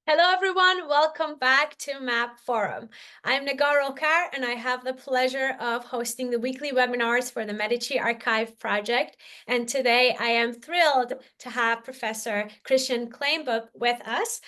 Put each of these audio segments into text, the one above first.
Hello, everyone. Welcome back to MAP Forum. I'm Nagar Olkar, and I have the pleasure of hosting the weekly webinars for the Medici Archive project. And today I am thrilled to have Professor Christian Kleinbub with us.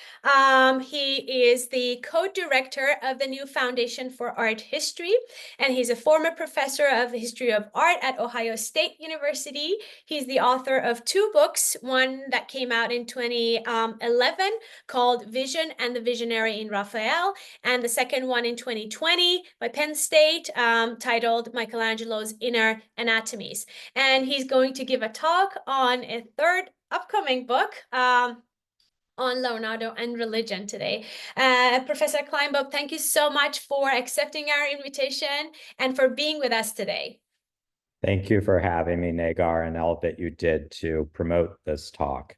He is the co-director of the new Foundation for Art History, and he's a former professor of the history of art at Ohio State University. He's the author of 2 books, one that came out in 2011 called Vision and the Visionary in Raphael, and the second one in 2020 by Penn State titled Michelangelo's Inner Anatomies. And he's going to give a talk on a third upcoming book on Leonardo and Religion today. Professor Kleinbub, thank you so much for accepting our invitation and for being with us today. Thank you for having me, Nagar, and all that you did to promote this talk.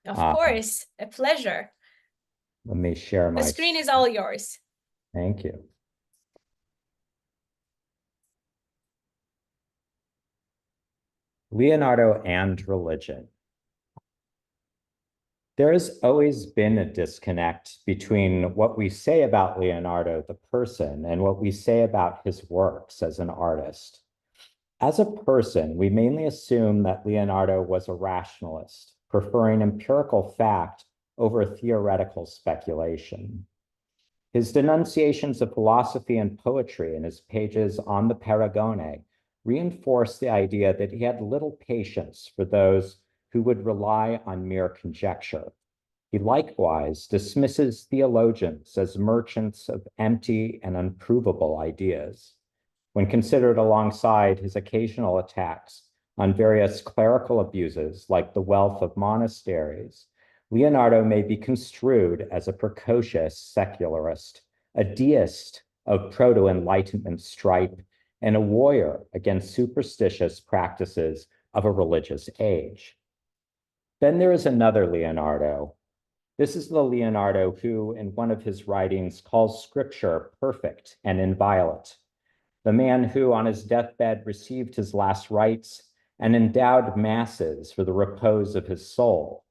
Of course, a pleasure. Let me share my... The screen is all yours. Thank you. Leonardo and Religion. There has always been a disconnect between what we say about Leonardo, the person, and what we say about his works as an artist. As a person, we mainly assume that Leonardo was a rationalist, preferring empirical fact over theoretical speculation. His denunciations of philosophy and poetry in his pages on the Paragone reinforce the idea that he had little patience for those who would rely on mere conjecture. He likewise dismisses theologians as merchants of empty and unprovable ideas. When considered alongside his occasional attacks on various clerical abuses like the wealth of monasteries, Leonardo may be construed as a precocious secularist, a deist of proto-Enlightenment stripe, and a warrior against superstitious practices of a religious age. Then there is another Leonardo. This is the Leonardo who, in one of his writings, calls scripture perfect and inviolate, the man who, on his deathbed, received his last rites and endowed masses for the repose of his soul.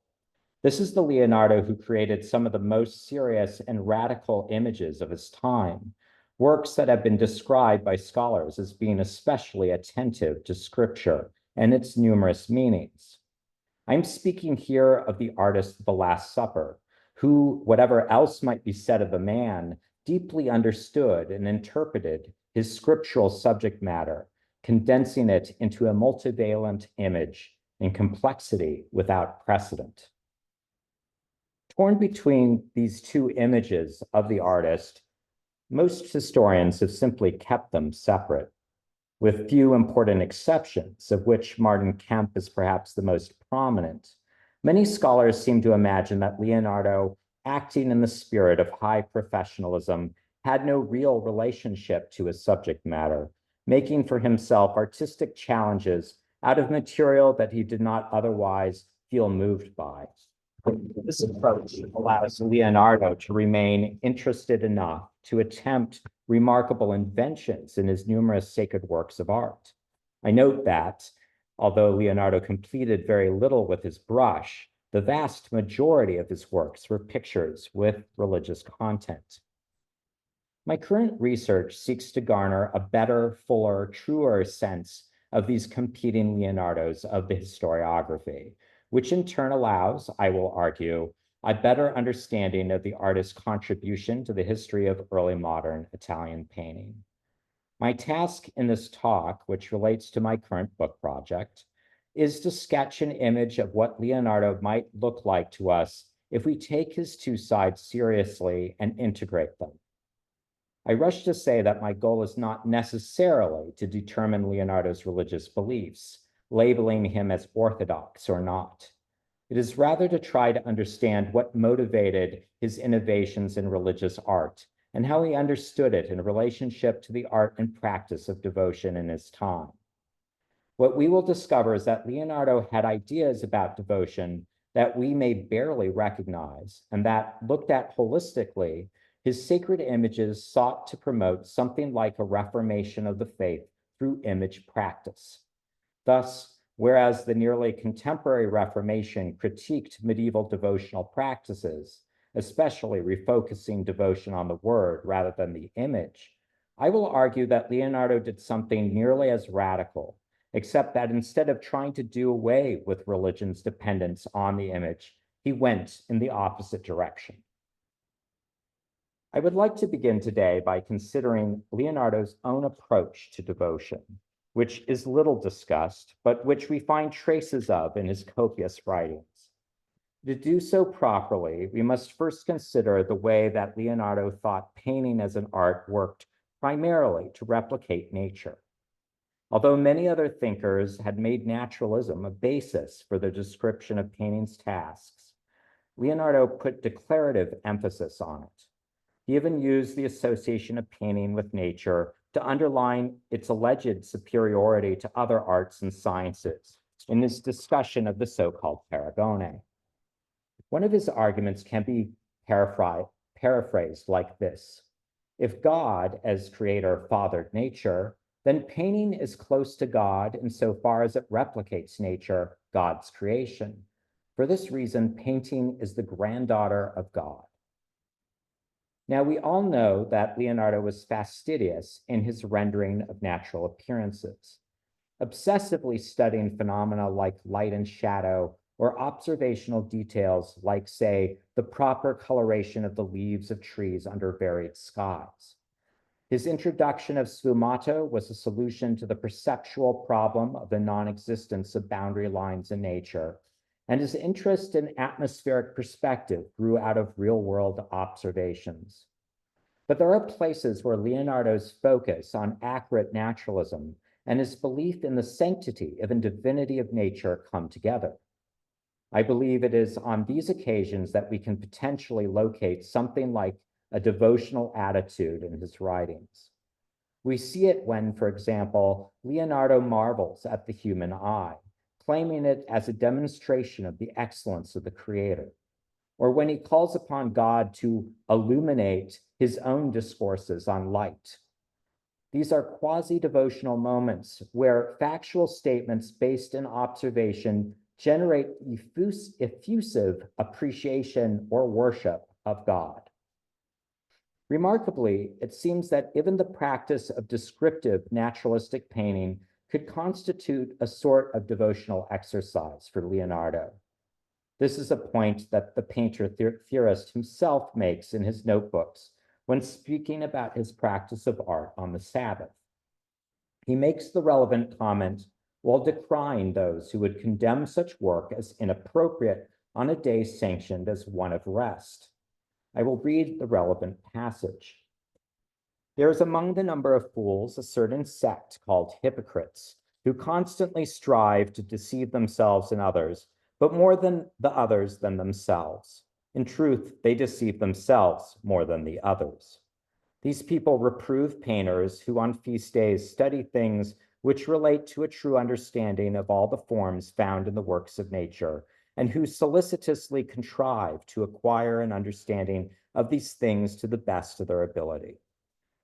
This is the Leonardo who created some of the most serious and radical images of his time, works that have been described by scholars as being especially attentive to scripture and its numerous meanings. I'm speaking here of the artist of the Last Supper, who, whatever else might be said of the man, deeply understood and interpreted his scriptural subject matter, condensing it into a multivalent image in complexity without precedent. Torn between these 2 images of the artist, most historians have simply kept them separate, with few important exceptions, of which Martin Kemp is perhaps the most prominent. Many scholars seem to imagine that Leonardo, acting in the spirit of high professionalism, had no real relationship to his subject matter, making for himself artistic challenges out of material that he did not otherwise feel moved by. This approach allows Leonardo to remain interested enough to attempt remarkable inventions in his numerous sacred works of art. I note that, although Leonardo completed very little with his brush, the vast majority of his works were pictures with religious content. My current research seeks to garner a better, fuller, truer sense of these competing Leonardos of the historiography, which in turn allows, I will argue, a better understanding of the artist's contribution to the history of early modern Italian painting. My task in this talk, which relates to my current book project, is to sketch an image of what Leonardo might look like to us if we take his 2 sides seriously and integrate them. I rush to say that my goal is not necessarily to determine Leonardo's religious beliefs, labeling him as orthodox or not. It is rather to try to understand what motivated his innovations in religious art and how he understood it in relationship to the art and practice of devotion in his time. What we will discover is that Leonardo had ideas about devotion that we may barely recognize, and that, looked at holistically, his sacred images sought to promote something like a reformation of the faith through image practice. Thus, whereas the nearly contemporary Reformation critiqued medieval devotional practices, especially refocusing devotion on the word rather than the image, I will argue that Leonardo did something nearly as radical, except that instead of trying to do away with religion's dependence on the image, he went in the opposite direction. I would like to begin today by considering Leonardo's own approach to devotion, which is little discussed, but which we find traces of in his copious writings. To do so properly, we must first consider the way that Leonardo thought painting as an art worked primarily to replicate nature. Although many other thinkers had made naturalism a basis for the description of painting's tasks, Leonardo put declarative emphasis on it. He even used the association of painting with nature to underline its alleged superiority to other arts and sciences in his discussion of the so-called paragone. One of his arguments can be paraphrased like this: if God, as creator, fathered nature, then painting is close to God insofar as it replicates nature, God's creation. For this reason, painting is the granddaughter of God. Now, we all know that Leonardo was fastidious in his rendering of natural appearances, obsessively studying phenomena like light and shadow, or observational details like, say, the proper coloration of the leaves of trees under varied skies. His introduction of sfumato was a solution to the perceptual problem of the non-existence of boundary lines in nature, and his interest in atmospheric perspective grew out of real-world observations. But there are places where Leonardo's focus on accurate naturalism and his belief in the sanctity and divinity of nature come together. I believe it is on these occasions that we can potentially locate something like a devotional attitude in his writings. We see it when, for example, Leonardo marvels at the human eye, claiming it as a demonstration of the excellence of the creator, or when he calls upon God to illuminate his own discourses on light. These are quasi-devotional moments where factual statements based in observation generate effusive appreciation or worship of God. Remarkably, it seems that even the practice of descriptive naturalistic painting could constitute a sort of devotional exercise for Leonardo. This is a point that the painter theorist himself makes in his notebooks when speaking about his practice of art on the Sabbath. He makes the relevant comment while decrying those who would condemn such work as inappropriate on a day sanctioned as one of rest. I will read the relevant passage. There is among the number of fools a certain sect called hypocrites, who constantly strive to deceive themselves and others, but more than the others than themselves. In truth, they deceive themselves more than the others. These people reprove painters who on feast days study things which relate to a true understanding of all the forms found in the works of nature, and who solicitously contrive to acquire an understanding of these things to the best of their ability.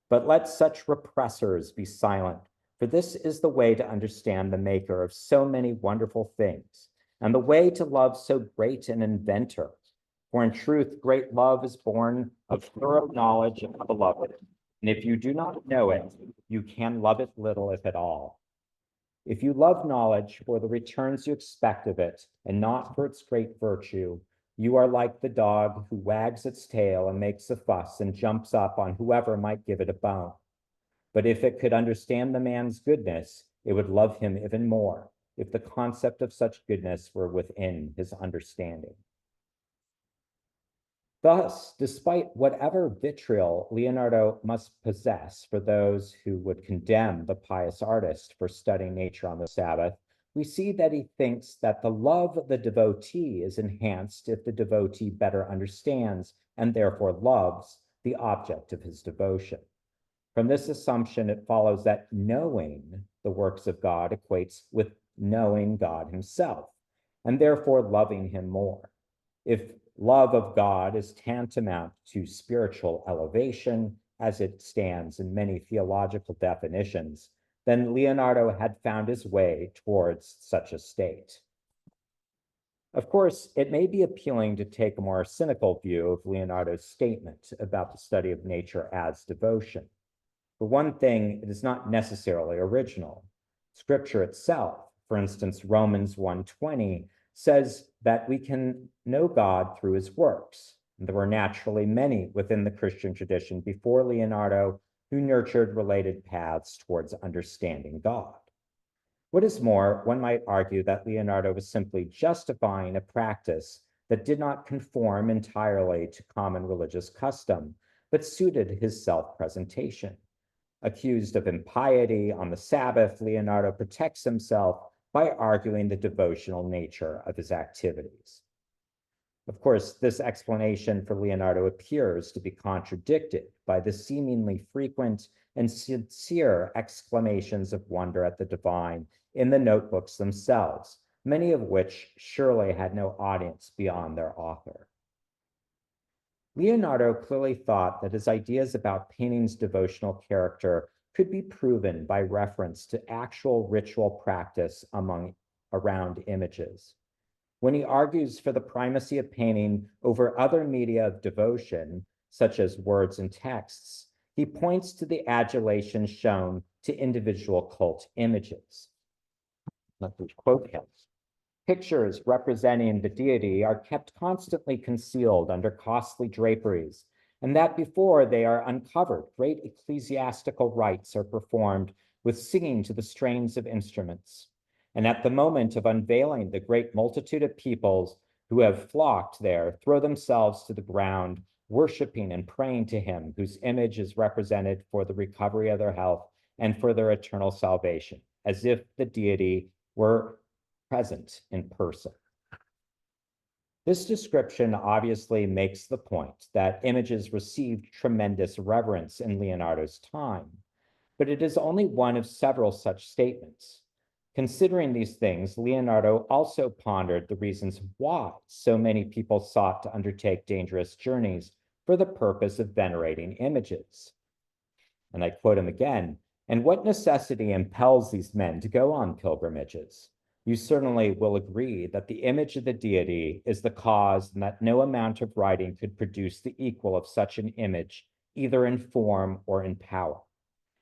But let such repressors be silent, for this is the way to understand the maker of so many wonderful things, and the way to love so great an inventor. For in truth, great love is born of thorough knowledge of the beloved. And if you do not know it, you can love it little, if at all. If you love knowledge for the returns you expect of it, and not for its great virtue, you are like the dog who wags its tail and makes a fuss and jumps up on whoever might give it a bone. But if it could understand the man's goodness, it would love him even more, if the concept of such goodness were within his understanding. Thus, despite whatever vitriol Leonardo must possess for those who would condemn the pious artist for studying nature on the Sabbath, we see that he thinks that the love of the devotee is enhanced if the devotee better understands and therefore loves the object of his devotion. From this assumption, it follows that knowing the works of God equates with knowing God himself, and therefore loving him more. If love of God is tantamount to spiritual elevation, as it stands in many theological definitions, then Leonardo had found his way towards such a state. Of course, it may be appealing to take a more cynical view of Leonardo's statement about the study of nature as devotion. For one thing, it is not necessarily original. Scripture itself, for instance, Romans 1:20, says that we can know God through his works. And there were naturally many within the Christian tradition before Leonardo who nurtured related paths towards understanding God. What is more, one might argue that Leonardo was simply justifying a practice that did not conform entirely to common religious custom, but suited his self-presentation. Accused of impiety on the Sabbath, Leonardo protects himself by arguing the devotional nature of his activities. Of course, this explanation for Leonardo appears to be contradicted by the seemingly frequent and sincere exclamations of wonder at the divine in the notebooks themselves, many of which surely had no audience beyond their author. Leonardo clearly thought that his ideas about painting's devotional character could be proven by reference to actual ritual practice around images. When he argues for the primacy of painting over other media of devotion, such as words and texts, he points to the adulation shown to individual cult images. Let me quote him. Pictures representing the deity are kept constantly concealed under costly draperies, and that before they are uncovered, great ecclesiastical rites are performed with singing to the strains of instruments. And at the moment of unveiling, the great multitude of peoples who have flocked there throw themselves to the ground, worshiping and praying to him whose image is represented for the recovery of their health and for their eternal salvation, as if the deity were present in person. This description obviously makes the point that images received tremendous reverence in Leonardo's time, but it is only one of several such statements. Considering these things, Leonardo also pondered the reasons why so many people sought to undertake dangerous journeys for the purpose of venerating images. And I quote him again, "And what necessity impels these men to go on pilgrimages? You certainly will agree that the image of the deity is the cause and that no amount of writing could produce the equal of such an image, either in form or in power.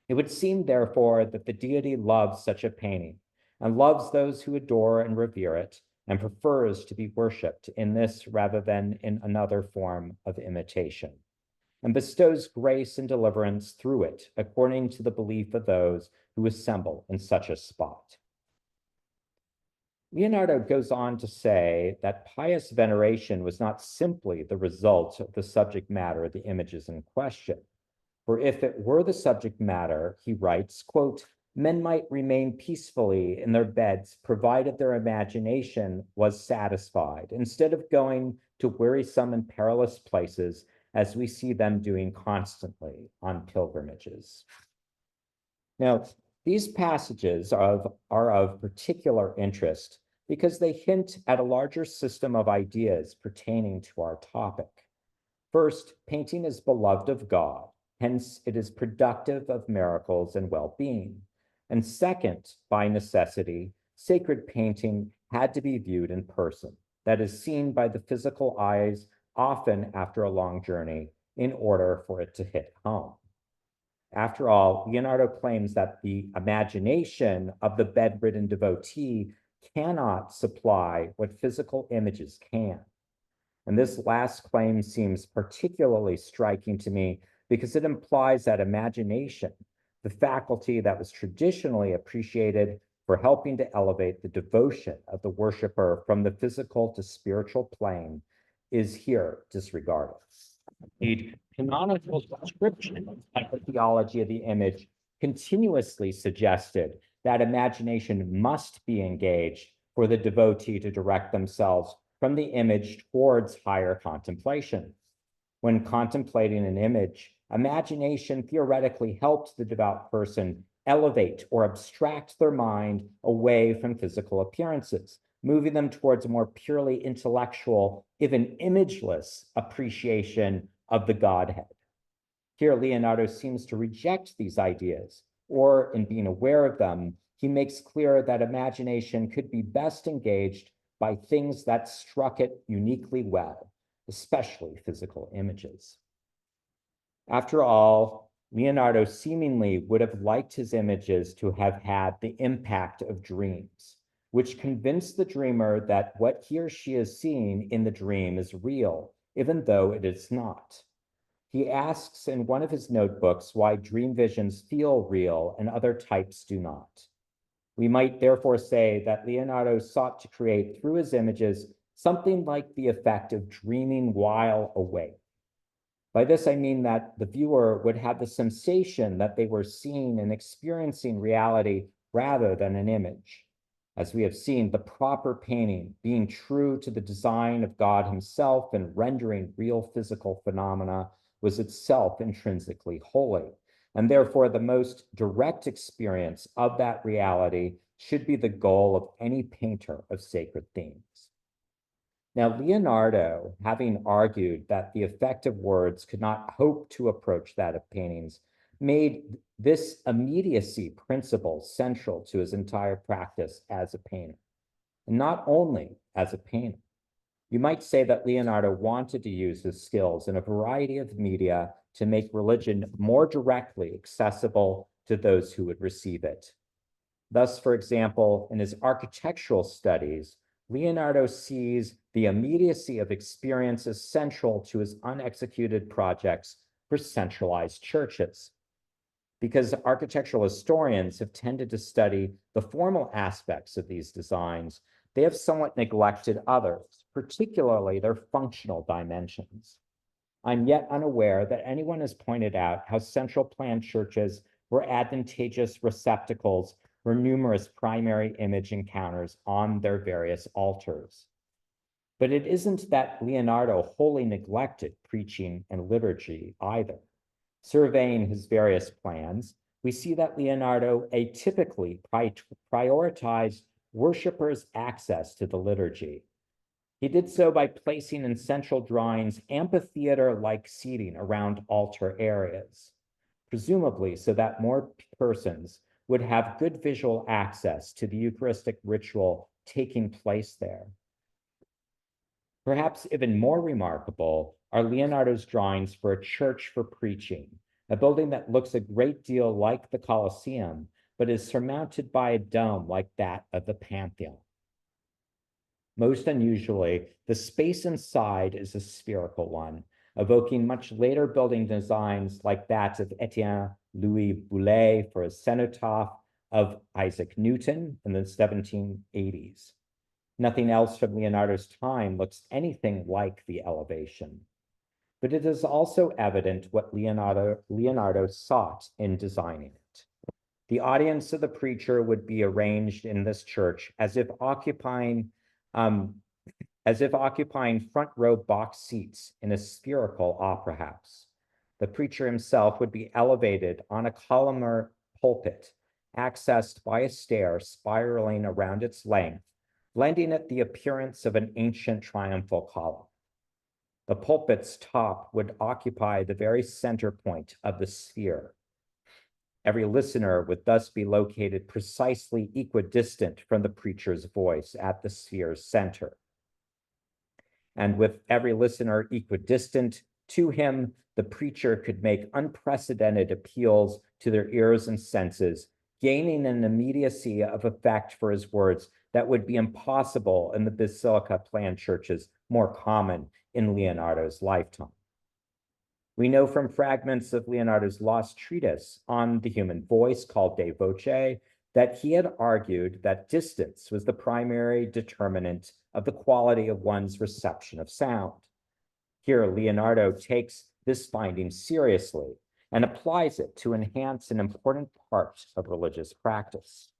It would seem, therefore, that the deity loves such a painting and loves those who adore and revere it and prefers to be worshipped in this rather than in another form of imitation, and bestows grace and deliverance through it according to the belief of those who assemble in such a spot." Leonardo goes on to say that pious veneration was not simply the result of the subject matter of the images in question. For if it were the subject matter, he writes, quote, "men might remain peacefully in their beds, provided their imagination was satisfied, instead of going to wearisome and perilous places, as we see them doing constantly on pilgrimages." Now, these passages are of particular interest because they hint at a larger system of ideas pertaining to our topic. First, painting is beloved of God, hence it is productive of miracles and well-being. And second, by necessity, sacred painting had to be viewed in person, that is, seen by the physical eyes, often after a long journey, in order for it to hit home. After all, Leonardo claims that the imagination of the bedridden devotee cannot supply what physical images can. And this last claim seems particularly striking to me because it implies that imagination, the faculty that was traditionally appreciated for helping to elevate the devotion of the worshiper from the physical to spiritual plane, is here disregarded. Indeed, canonical description of the theology of the image continuously suggested that imagination must be engaged for the devotee to direct themselves from the image towards higher contemplation. When contemplating an image, imagination theoretically helps the devout person elevate or abstract their mind away from physical appearances, moving them towards a more purely intellectual, even imageless appreciation of the Godhead. Here, Leonardo seems to reject these ideas, or in being aware of them, he makes clear that imagination could be best engaged by things that struck it uniquely well, especially physical images. After all, Leonardo seemingly would have liked his images to have had the impact of dreams, which convince the dreamer that what he or she is seeing in the dream is real, even though it is not. He asks in one of his notebooks why dream visions feel real and other types do not. We might therefore say that Leonardo sought to create through his images something like the effect of dreaming while awake. By this, I mean that the viewer would have the sensation that they were seeing and experiencing reality rather than an image. As we have seen, the proper painting, being true to the design of God himself and rendering real physical phenomena, was itself intrinsically holy, and therefore the most direct experience of that reality should be the goal of any painter of sacred themes. Now, Leonardo, having argued that the effect of words could not hope to approach that of paintings, made this immediacy principle central to his entire practice as a painter, and not only as a painter. You might say that Leonardo wanted to use his skills in a variety of media to make religion more directly accessible to those who would receive it. Thus, for example, in his architectural studies, Leonardo sees the immediacy of experience as central to his unexecuted projects for centralized churches. Because architectural historians have tended to study the formal aspects of these designs, they have somewhat neglected others, particularly their functional dimensions. I'm yet unaware that anyone has pointed out how central planned churches were advantageous receptacles for numerous primary image encounters on their various altars. But it isn't that Leonardo wholly neglected preaching and liturgy either. Surveying his various plans, we see that Leonardo atypically prioritized worshippers' access to the liturgy. He did so by placing in central drawings amphitheater-like seating around altar areas, presumably so that more persons would have good visual access to the Eucharistic ritual taking place there. Perhaps even more remarkable are Leonardo's drawings for a church for preaching, a building that looks a great deal like the Colosseum, but is surmounted by a dome like that of the Pantheon. Most unusually, the space inside is a spherical one, evoking much later building designs like that of Etienne Louis Boulet for a cenotaph of Isaac Newton in the 1780s. Nothing else from Leonardo's time looks anything like the elevation. But it is also evident what Leonardo sought in designing it. The audience of the preacher would be arranged in this church as if occupying front row box seats in a spherical opera house. The preacher himself would be elevated on a columnar pulpit, accessed by a stair spiraling around its length, lending it the appearance of an ancient triumphal column. The pulpit's top would occupy the very center point of the sphere. Every listener would thus be located precisely equidistant from the preacher's voice at the sphere's center. And with every listener equidistant to him, the preacher could make unprecedented appeals to their ears and senses, gaining an immediacy of effect for his words that would be impossible in the basilica planned churches more common in Leonardo's lifetime. We know from fragments of Leonardo's lost treatise on the human voice called De Voce that he had argued that distance was the primary determinant of the quality of one's reception of sound. Here, Leonardo takes this finding seriously and applies it to enhance an important part of religious practice.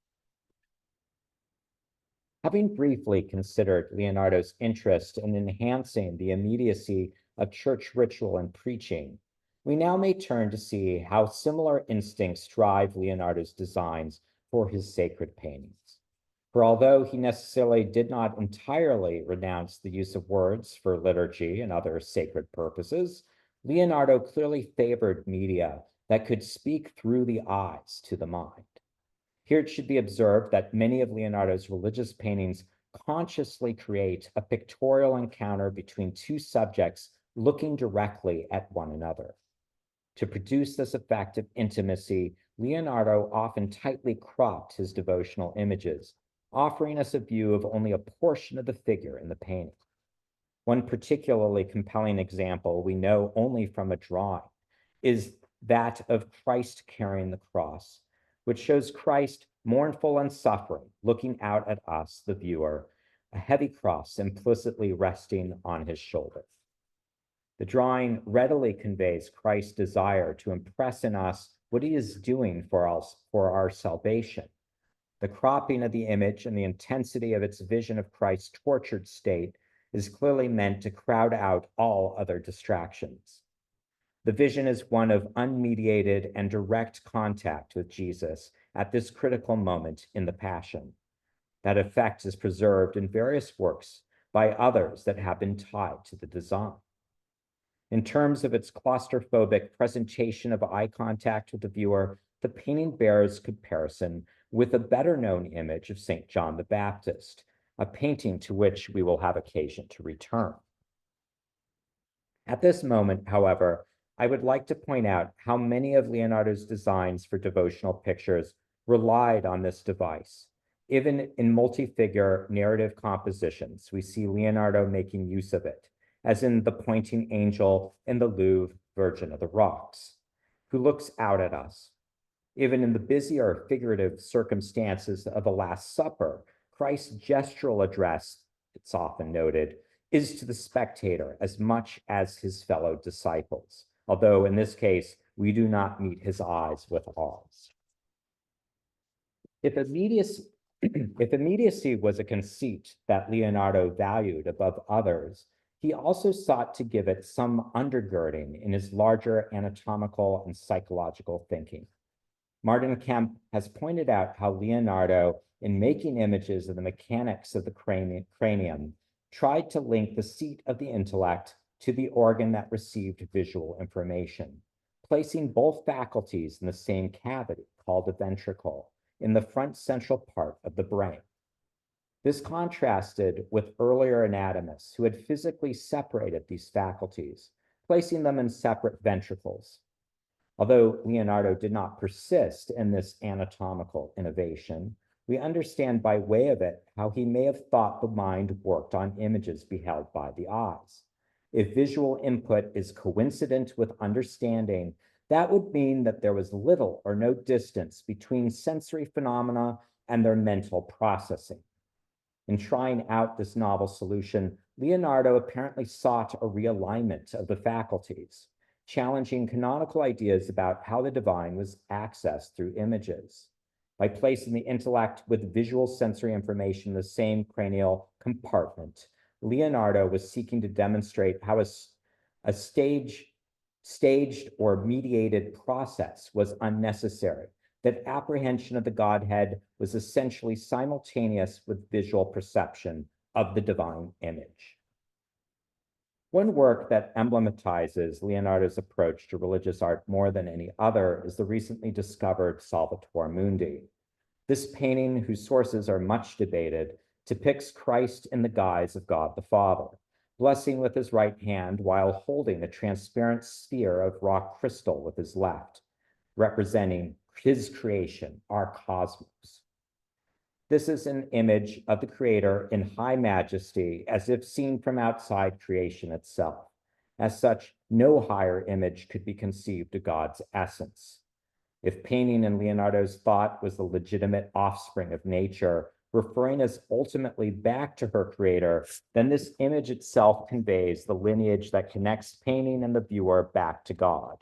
Having briefly considered Leonardo's interest in enhancing the immediacy of church ritual and preaching, we now may turn to see how similar instincts drive Leonardo's designs for his sacred paintings. For although he necessarily did not entirely renounce the use of words for liturgy and other sacred purposes, Leonardo clearly favored media that could speak through the eyes to the mind. Here it should be observed that many of Leonardo's religious paintings consciously create a pictorial encounter between two subjects looking directly at one another. To produce this effect of intimacy, Leonardo often tightly cropped his devotional images, offering us a view of only a portion of the figure in the painting. One particularly compelling example we know only from a drawing is that of Christ carrying the cross, which shows Christ mournful and suffering, looking out at us, the viewer, a heavy cross implicitly resting on his shoulder. The drawing readily conveys Christ's desire to impress in us what he is doing for us, for our salvation. The cropping of the image and the intensity of its vision of Christ's tortured state is clearly meant to crowd out all other distractions. The vision is one of unmediated and direct contact with Jesus at this critical moment in the Passion. That effect is preserved in various works by others that have been tied to the design. In terms of its claustrophobic presentation of eye contact with the viewer, the painting bears comparison with a better-known image of St. John the Baptist, a painting to which we will have occasion to return. At this moment, however, I would like to point out how many of Leonardo's designs for devotional pictures relied on this device. Even in multi-figure narrative compositions, we see Leonardo making use of it, as in the pointing angel in the Louvre Virgin of the Rocks, who looks out at us. Even in the busier figurative circumstances of the Last Supper, Christ's gestural address, it's often noted, is to the spectator as much as his fellow disciples, although in this case, we do not meet his eyes with ours. If immediacy was a conceit that Leonardo valued above others, he also sought to give it some undergirding in his larger anatomical and psychological thinking. Martin Kemp has pointed out how Leonardo, in making images of the mechanics of the cranium, tried to link the seat of the intellect to the organ that received visual information, placing both faculties in the same cavity, called a ventricle, in the front central part of the brain. This contrasted with earlier anatomists who had physically separated these faculties, placing them in separate ventricles. Although Leonardo did not persist in this anatomical innovation, we understand by way of it how he may have thought the mind worked on images beheld by the eyes. If visual input is coincident with understanding, that would mean that there was little or no distance between sensory phenomena and their mental processing. In trying out this novel solution, Leonardo apparently sought a realignment of the faculties, challenging canonical ideas about how the divine was accessed through images. By placing the intellect with visual sensory information in the same cranial compartment, Leonardo was seeking to demonstrate how a staged or mediated process was unnecessary, that apprehension of the Godhead was essentially simultaneous with visual perception of the divine image. One work that emblematizes Leonardo's approach to religious art more than any other is the recently discovered Salvator Mundi. This painting, whose sources are much debated, depicts Christ in the guise of God the Father, blessing with his right hand while holding a transparent sphere of rock crystal with his left, representing his creation, our cosmos. This is an image of the creator in high majesty, as if seen from outside creation itself. As such, no higher image could be conceived of God's essence. If painting in Leonardo's thought was the legitimate offspring of nature, referring us ultimately back to her creator, then this image itself conveys the lineage that connects painting and the viewer back to God.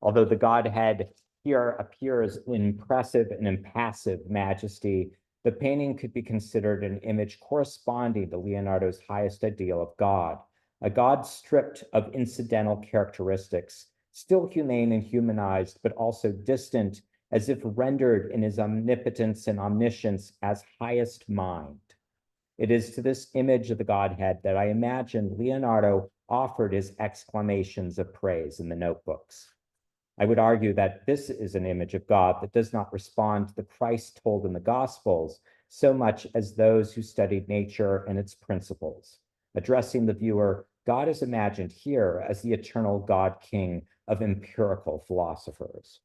Although the Godhead here appears in impressive and impassive majesty, the painting could be considered an image corresponding to Leonardo's highest ideal of God, a God stripped of incidental characteristics, still humane and humanized, but also distant, as if rendered in his omnipotence and omniscience as highest mind. It is to this image of the Godhead that I imagine Leonardo offered his exclamations of praise in the notebooks. I would argue that this is an image of God that does not respond to the Christ told in the Gospels so much as those who studied nature and its principles. Addressing the viewer, God is imagined here as the eternal God King of empirical philosophers.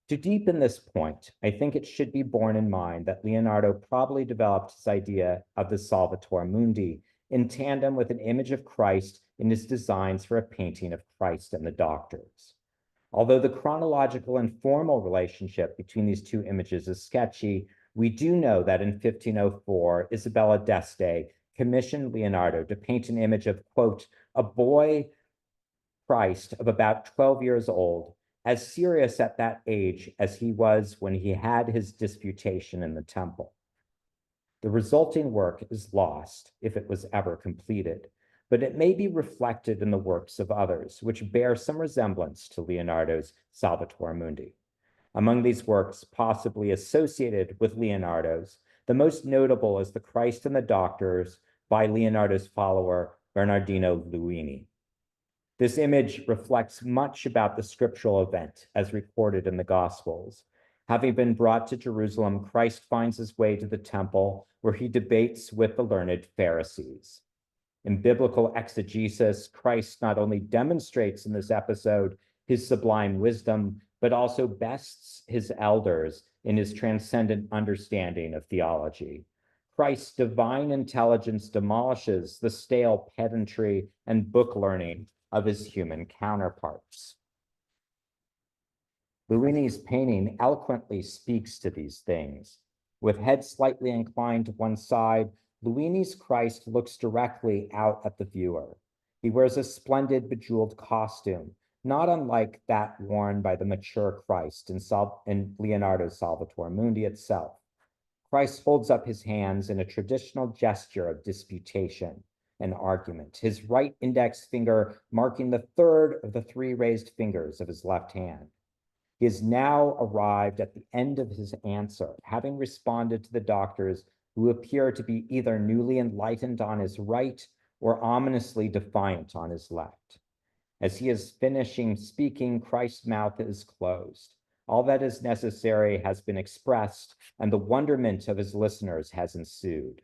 To deepen this point, I think it should be borne in mind that Leonardo probably developed his idea of the Salvator Mundi in tandem with an image of Christ in his designs for a painting of Christ and the doctors. Although the chronological and formal relationship between these two images is sketchy, we do know that in 1504, Isabella d'Este commissioned Leonardo to paint an image of, quote, a boy Christ of about 12 years old, as serious at that age as he was when he had his disputation in the temple. The resulting work is lost if it was ever completed, but it may be reflected in the works of others, which bear some resemblance to Leonardo's Salvator Mundi. Among these works, possibly associated with Leonardo's, the most notable is The Christ and the Doctors by Leonardo's follower, Bernardino Luini. This image reflects much about the scriptural event as recorded in the Gospels. Having been brought to Jerusalem, Christ finds his way to the temple where he debates with the learned Pharisees. In biblical exegesis, Christ not only demonstrates in this episode his sublime wisdom, but also bests his elders in his transcendent understanding of theology. Christ's divine intelligence demolishes the stale pedantry and book learning of his human counterparts. Luini's painting eloquently speaks to these things. With head slightly inclined to one side, Luini's Christ looks directly out at the viewer. He wears a splendid bejeweled costume, not unlike that worn by the mature Christ in Leonardo's Salvator Mundi itself. Christ holds up his hands in a traditional gesture of disputation and argument, his right index finger marking the third of the three raised fingers of his left hand. He has now arrived at the end of his answer, having responded to the doctors who appear to be either newly enlightened on his right or ominously defiant on his left. As he is finishing speaking, Christ's mouth is closed. All that is necessary has been expressed, and the wonderment of his listeners has ensued.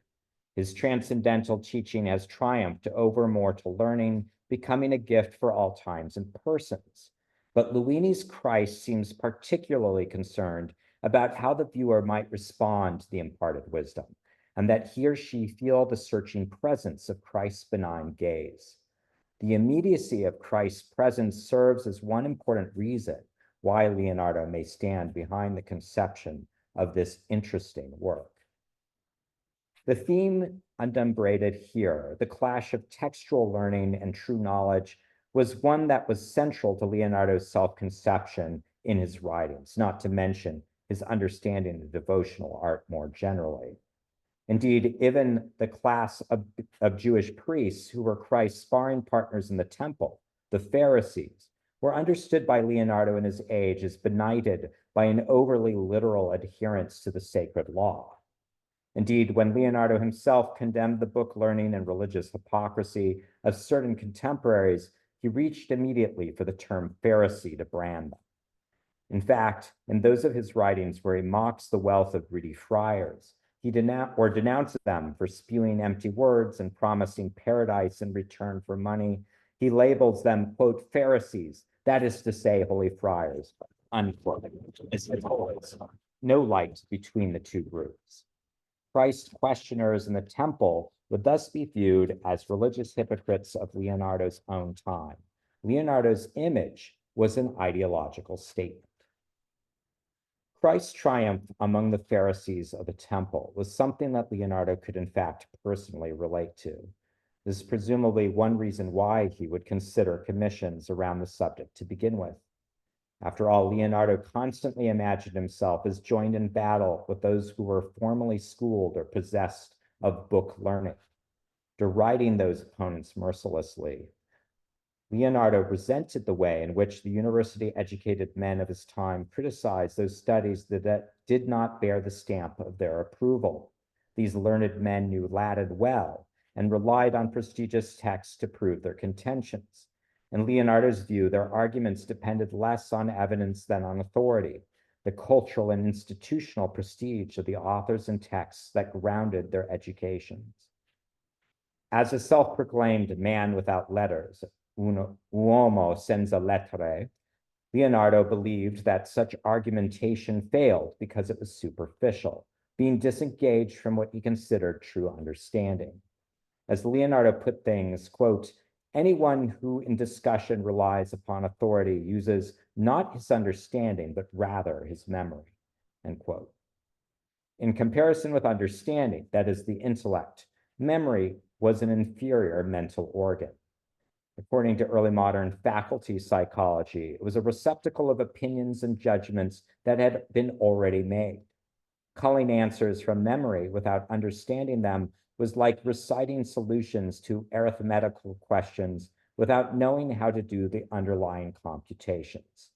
His transcendental teaching has triumphed over mortal learning, becoming a gift for all times and persons. But Luini's Christ seems particularly concerned about how the viewer might respond to the imparted wisdom, and that he or she feel the searching presence of Christ's benign gaze. The immediacy of Christ's presence serves as one important reason why Leonardo may stand behind the conception of this interesting work. The theme adumbrated here, the clash of textual learning and true knowledge, was one that was central to Leonardo's self-conception in his writings, not to mention his understanding of devotional art more generally. Indeed, even the class of Jewish priests who were Christ's sparring partners in the temple, the Pharisees, were understood by Leonardo in his age as benighted by an overly literal adherence to the sacred law. Indeed, when Leonardo himself condemned the book learning and religious hypocrisy of certain contemporaries, he reached immediately for the term Pharisee to brand them. In fact, in those of his writings where he mocks the wealth of greedy friars, he denounces them for spewing empty words and promising paradise in return for money. He labels them, quote, Pharisees, that is to say, holy friars, unquote. As always, no light between the two groups. Christ's questioners in the temple would thus be viewed as religious hypocrites of Leonardo's own time. Leonardo's image was an ideological statement. Christ's triumph among the Pharisees of the temple was something that Leonardo could in fact personally relate to. This is presumably one reason why he would consider commissions around the subject to begin with. After all, Leonardo constantly imagined himself as joined in battle with those who were formally schooled or possessed of book learning. deriding those opponents mercilessly. Leonardo resented the way in which the university-educated men of his time criticized those studies that did not bear the stamp of their approval. These learned men knew Latin well and relied on prestigious texts to prove their contentions. In Leonardo's view, their arguments depended less on evidence than on authority, the cultural and institutional prestige of the authors and texts that grounded their educations. As a self-proclaimed man without letters, uomo senza lettere, Leonardo believed that such argumentation failed because it was superficial, being disengaged from what he considered true understanding. As Leonardo put things, quote, anyone who in discussion relies upon authority uses not his understanding, but rather his memory, end quote. In comparison with understanding, that is the intellect, memory was an inferior mental organ. According to early modern faculty psychology, it was a receptacle of opinions and judgments that had been already made. Culling answers from memory without understanding them was like reciting solutions to arithmetical questions without knowing how to do the underlying computations.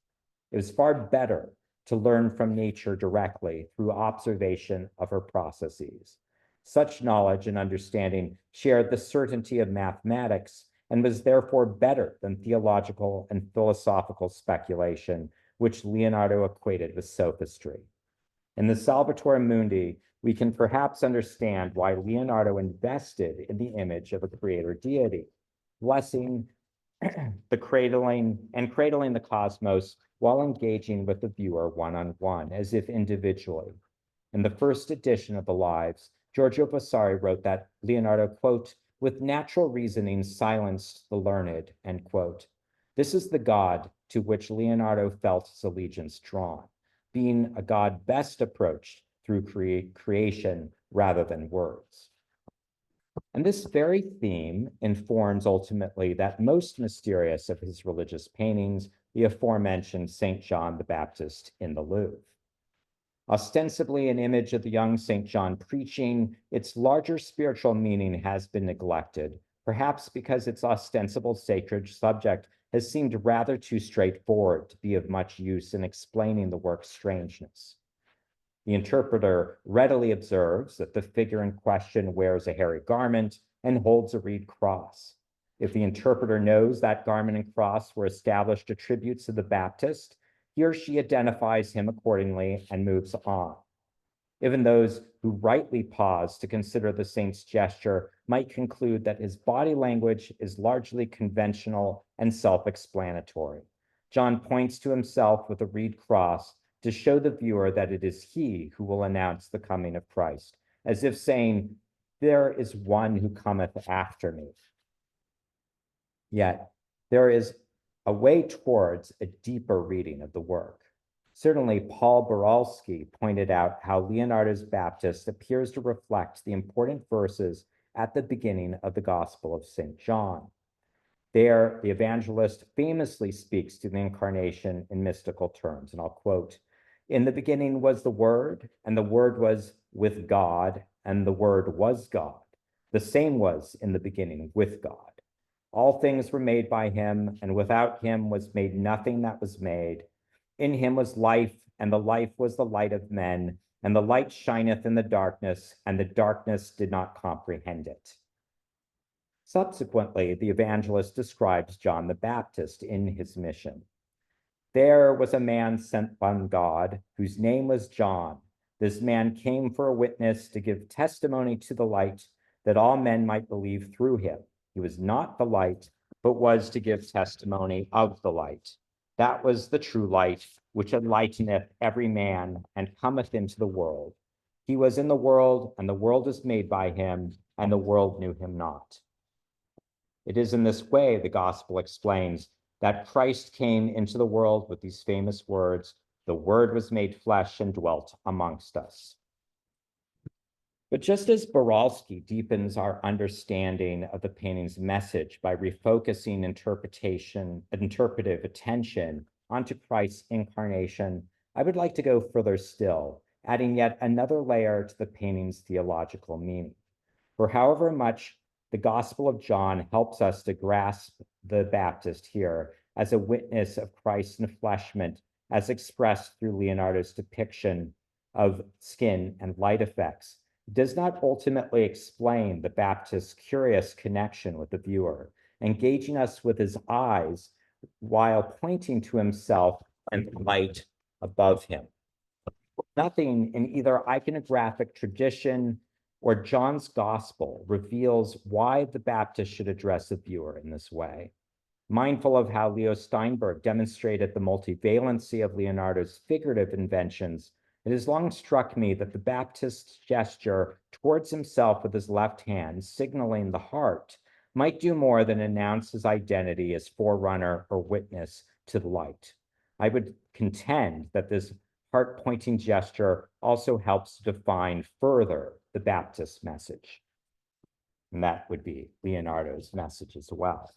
It was far better to learn from nature directly through observation of her processes. Such knowledge and understanding shared the certainty of mathematics and was therefore better than theological and philosophical speculation, which Leonardo equated with sophistry. In the Salvator Mundi, we can perhaps understand why Leonardo invested in the image of a creator deity, blessing the cradling the cosmos while engaging with the viewer one-on-one, as if individually. In the first edition of the Lives, Giorgio Vasari wrote that Leonardo, quote, with natural reasoning silenced the learned, end quote. This is the God to which Leonardo felt his allegiance drawn, being a God best approached through creation rather than words. And this very theme informs ultimately that most mysterious of his religious paintings, the aforementioned St. John the Baptist in the Louvre. Ostensibly an image of the young St. John preaching, its larger spiritual meaning has been neglected, perhaps because its ostensible sacred subject has seemed rather too straightforward to be of much use in explaining the work's strangeness. The interpreter readily observes that the figure in question wears a hairy garment and holds a reed cross. If the interpreter knows that garment and cross were established attributes of the Baptist, he or she identifies him accordingly and moves on. Even those who rightly pause to consider the saint's gesture might conclude that his body language is largely conventional and self-explanatory. John points to himself with a reed cross to show the viewer that it is he who will announce the coming of Christ, as if saying, there is one who cometh after me. Yet there is a way towards a deeper reading of the work. Certainly, Paul Boralski pointed out how Leonardo's Baptist appears to reflect the important verses at the beginning of the Gospel of St. John. There, the evangelist famously speaks to the incarnation in mystical terms, and I'll quote, in the beginning was the Word, and the Word was with God, and the Word was God. The same was in the beginning with God. All things were made by him, and without him was made nothing that was made. In him was life, and the life was the light of men, and the light shineth in the darkness, and the darkness did not comprehend it. Subsequently, the evangelist describes John the Baptist in his mission. There was a man sent from God, whose name was John. This man came for a witness to give testimony to the light, that all men might believe through him. He was not the light, but was to give testimony of the light. That was the true light, which enlighteneth every man, and cometh into the world. He was in the world, and the world is made by him, and the world knew him not. It is in this way, the gospel explains, that Christ came into the world with these famous words, the Word was made flesh and dwelt amongst us. But just as Boralski deepens our understanding of the painting's message by refocusing interpretive attention onto Christ's incarnation, I would like to go further still, adding yet another layer to the painting's theological meaning. For however much the Gospel of John helps us to grasp the Baptist here as a witness of Christ's enfleshment as expressed through Leonardo's depiction of skin and light effects. It does not ultimately explain the Baptist's curious connection with the viewer, engaging us with his eyes while pointing to himself and the light above him. Nothing in either iconographic tradition or John's gospel reveals why the Baptist should address the viewer in this way. Mindful of how Leo Steinberg demonstrated the multivalency of Leonardo's figurative inventions, it has long struck me that the Baptist's gesture towards himself with his left hand, signaling the heart, might do more than announce his identity as forerunner or witness to the light. I would contend that this heart-pointing gesture also helps to define further the Baptist message. And that would be Leonardo's message as well.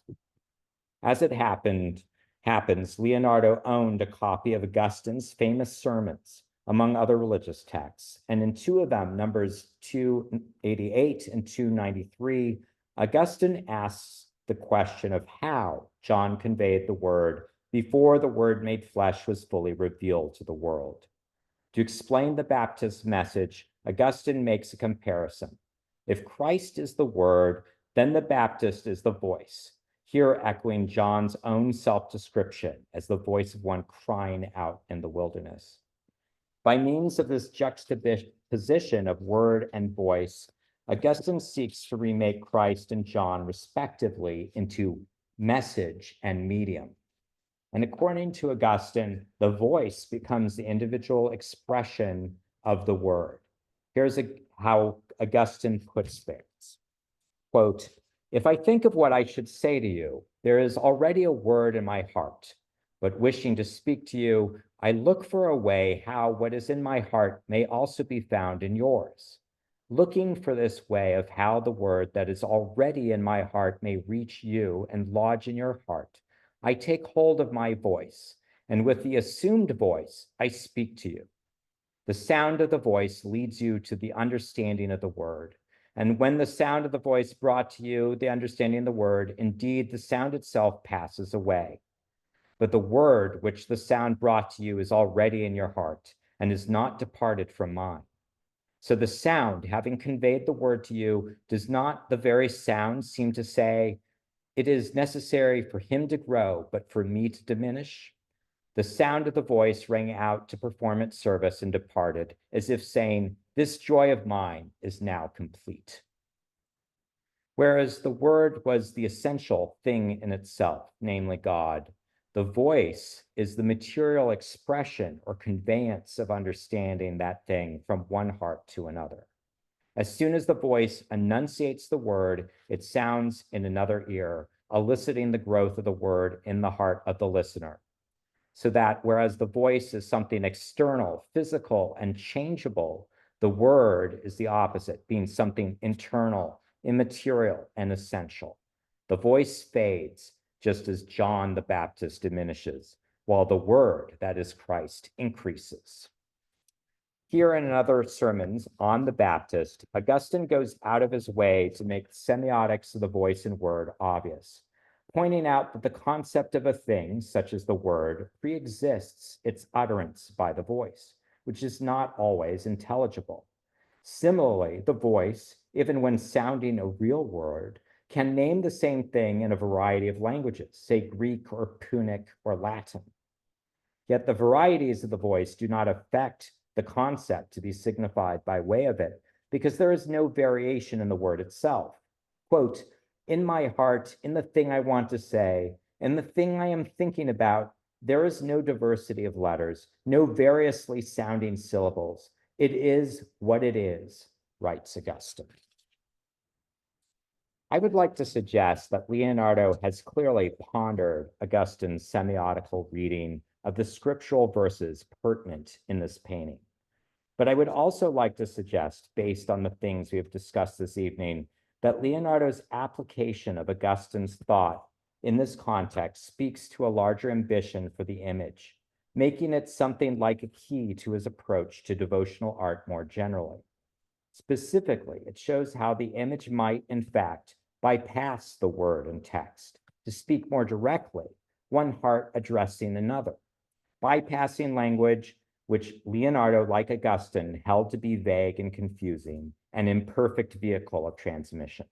As it happens, Leonardo owned a copy of Augustine's famous sermons, among other religious texts, and in two of them, numbers 288 and 293, Augustine asks the question of how John conveyed the word before the word made flesh was fully revealed to the world. To explain the Baptist message, Augustine makes a comparison. If Christ is the word, then the Baptist is the voice, here echoing John's own self-description as the voice of one crying out in the wilderness. By means of this juxtaposition of word and voice, Augustine seeks to remake Christ and John respectively into message and medium. And according to Augustine, the voice becomes the individual expression of the word. Here's how Augustine puts things. Quote, "If I think of what I should say to you, there is already a word in my heart, but wishing to speak to you, I look for a way how what is in my heart may also be found in yours. Looking for this way of how the word that is already in my heart may reach you and lodge in your heart, I take hold of my voice, and with the assumed voice, I speak to you. The sound of the voice leads you to the understanding of the word. And when the sound of the voice brought to you the understanding of the word, indeed, the sound itself passes away. But the word which the sound brought to you is already in your heart and is not departed from mine. So the sound, having conveyed the word to you, does not the very sound seem to say, it is necessary for him to grow, but for me to diminish? The sound of the voice rang out to perform its service and departed, as if saying, this joy of mine is now complete. Whereas the word was the essential thing in itself, namely God, the voice is the material expression or conveyance of understanding that thing from one heart to another. As soon as the voice enunciates the word, it sounds in another ear, eliciting the growth of the word in the heart of the listener. So that whereas the voice is something external, physical, and changeable, the word is the opposite, being something internal, immaterial, and essential. The voice fades, just as John the Baptist diminishes, while the word, that is Christ, increases. Here and in other sermons on the Baptist, Augustine goes out of his way to make the semiotics of the voice and word obvious, pointing out that the concept of a thing, such as the word, pre-exists its utterance by the voice, which is not always intelligible. Similarly, the voice, even when sounding a real word, can name the same thing in a variety of languages, say Greek or Punic or Latin. Yet the varieties of the voice do not affect the concept to be signified by way of it, because there is no variation in the word itself. Quote, in my heart, in the thing I want to say, in the thing I am thinking about, there is no diversity of letters, no variously sounding syllables. It is what it is, writes Augustine. I would like to suggest that Leonardo has clearly pondered Augustine's semiotical reading of the scriptural verses pertinent in this painting. But I would also like to suggest, based on the things we have discussed this evening, that Leonardo's application of Augustine's thought in this context speaks to a larger ambition for the image, making it something like a key to his approach to devotional art more generally. Specifically, it shows how the image might, in fact, bypass the word and text to speak more directly, one heart addressing another, bypassing language which Leonardo, like Augustine, held to be vague and confusing, an imperfect vehicle of transmission.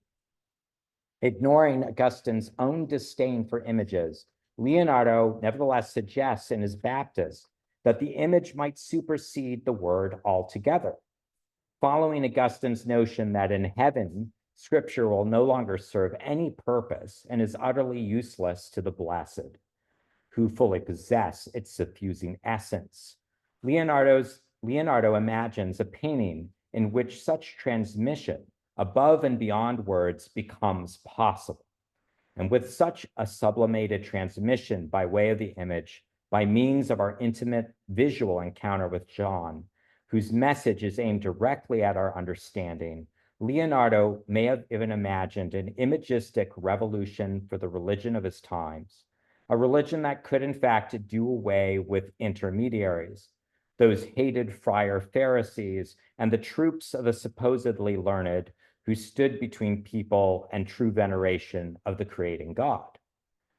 Ignoring Augustine's own disdain for images, Leonardo nevertheless suggests in his Baptist that the image might supersede the word altogether, following Augustine's notion that in heaven, scripture will no longer serve any purpose and is utterly useless to the blessed, who fully possess its suffusing essence. Leonardo imagines a painting in which such transmission above and beyond words becomes possible. And with such a sublimated transmission by way of the image, by means of our intimate visual encounter with John, whose message is aimed directly at our understanding, Leonardo may have even imagined an imagistic revolution for the religion of his times, a religion that could in fact do away with intermediaries, those hated friar Pharisees and the troops of the supposedly learned who stood between people and true veneration of the creating God.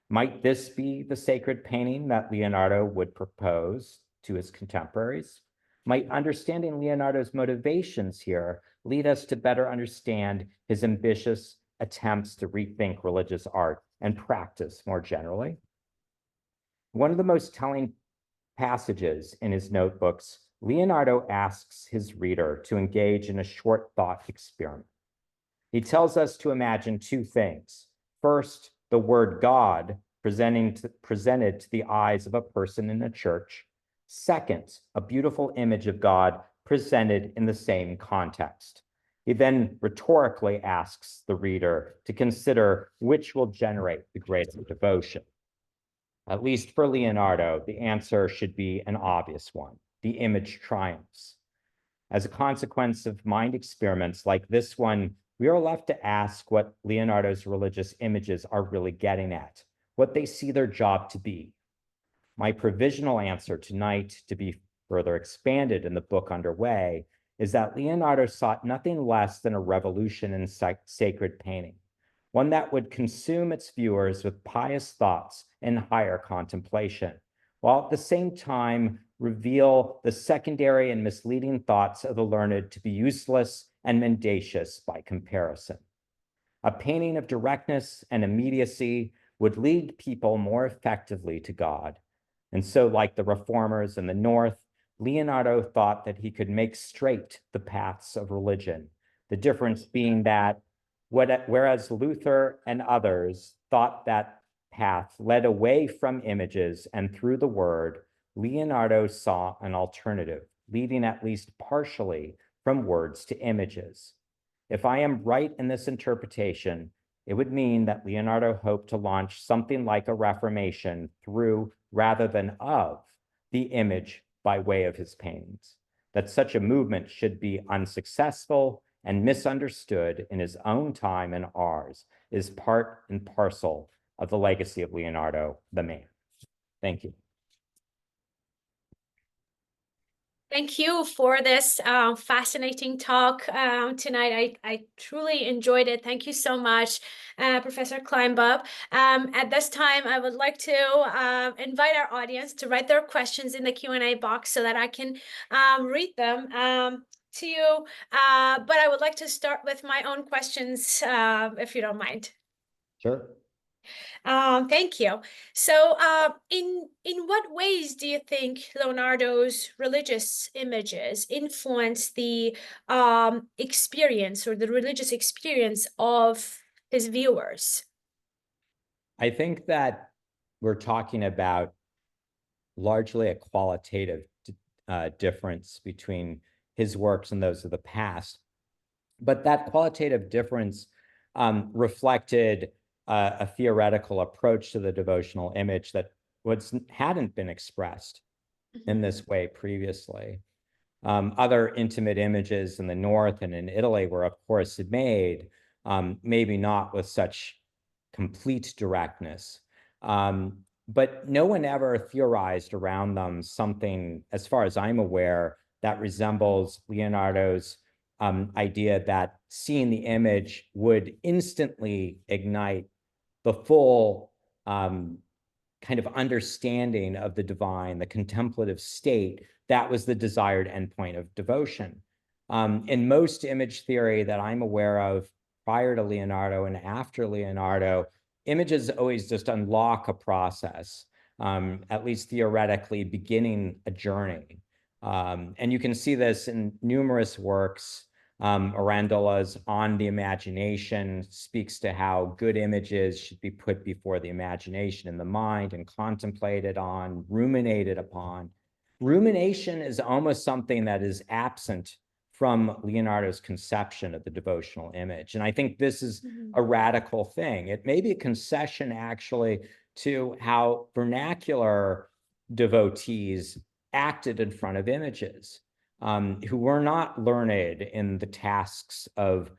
Might this be the sacred painting that Leonardo would propose to his contemporaries? Might understanding Leonardo's motivations here lead us to better understand his ambitious attempts to rethink religious art and practice more generally? One of the most telling passages in his notebooks, Leonardo asks his reader to engage in a short thought experiment. He tells us to imagine two things. First, the word God presented to the eyes of a person in a church. Second, a beautiful image of God presented in the same context. He then rhetorically asks the reader to consider which will generate the greater devotion. At least for Leonardo, the answer should be an obvious one. The image triumphs. As a consequence of mind experiments like this one, we are left to ask what Leonardo's religious images are really getting at, what they see their job to be. My provisional answer tonight, to be further expanded in the book underway, is that Leonardo sought nothing less than a revolution in sacred painting, one that would consume its viewers with pious thoughts and higher contemplation, while at the same time reveal the secondary and misleading thoughts of the learned to be useless and mendacious by comparison. A painting of directness and immediacy would lead people more effectively to God. And so, like the reformers in the North, Leonardo thought that he could make straight the paths of religion, the difference being that whereas Luther and others thought that path led away from images and through the word, Leonardo saw an alternative, leading at least partially from words to images. If I am right in this interpretation, it would mean that Leonardo hoped to launch something like a reformation through, rather than of, the image by way of his paintings. That such a movement should be unsuccessful and misunderstood in his own time and ours is part and parcel of the legacy of Leonardo, the man. Thank you. Thank you for this fascinating talk tonight. I truly enjoyed it. Thank you so much, Professor Kleinbub. At this time, I would like to invite our audience to write their questions in the Q&A box so that I can read them to you. But I would like to start with my own questions, if you don't mind. Sure. Thank you. So, in what ways do you think Leonardo's religious images influence the experience or the religious experience of his viewers? I think that we're talking about largely a qualitative difference between his works and those of the past. But that qualitative difference reflected a theoretical approach to the devotional image that hadn't been expressed in this way previously. Other intimate images in the North and in Italy were, of course, made, maybe not with such complete directness. But no one ever theorized around them something, as far as I'm aware, that resembles Leonardo's idea that seeing the image would instantly ignite the full kind of understanding of the divine, the contemplative state. That was the desired endpoint of devotion. In most image theory that I'm aware of, prior to Leonardo and after Leonardo, images always just unlock a process, at least theoretically, beginning a journey. And you can see this in numerous works. Arundela's On the Imagination speaks to how good images should be put before the imagination in the mind and contemplated on, ruminated upon. Rumination is almost something that is absent from Leonardo's conception of the devotional image. And I think this is a radical thing. It may be a concession, actually, to how vernacular devotees acted in front of images, who were not learned in the tasks of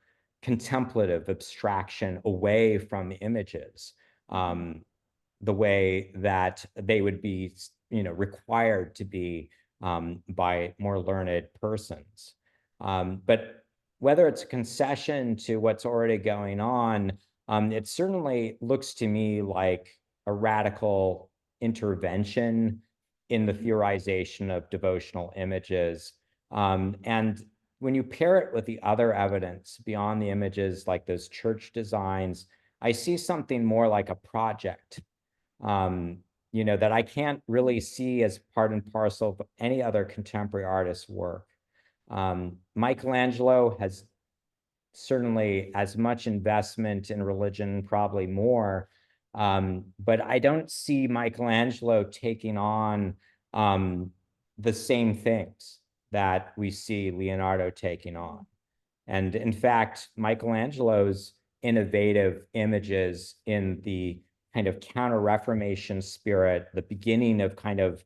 contemplative abstraction away from images, the way that they would be, required to be by more learned persons. But whether it's a concession to what's already going on, it certainly looks to me like a radical intervention in the theorization of devotional images. And when you pair it with the other evidence beyond the images, like those church designs, I see something more like a project, that I can't really see as part and parcel of any other contemporary artist's work. Michelangelo has certainly as much investment in religion, probably more, but I don't see Michelangelo taking on the same things that we see Leonardo taking on. And in fact, Michelangelo's innovative images in the kind of counter-Reformation spirit, the beginning of kind of